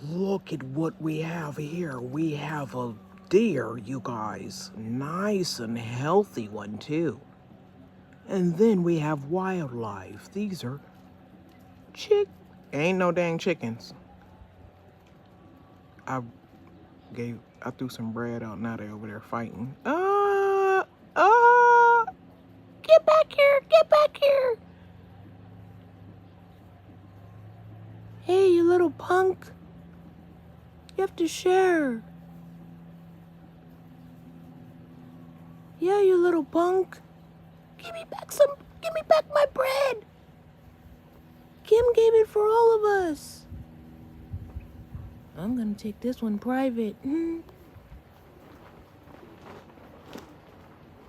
Look at what we have here. We have a deer, you guys. Nice and healthy one, too. And then we have wildlife. These are ain't no dang chickens. I threw some bread out. Now they over there fighting. Get back here, get back here. Hey, you little punk. You have to share. Yeah, you little punk. Give me back my bread. Kim gave it for all of us. I'm gonna take this one private.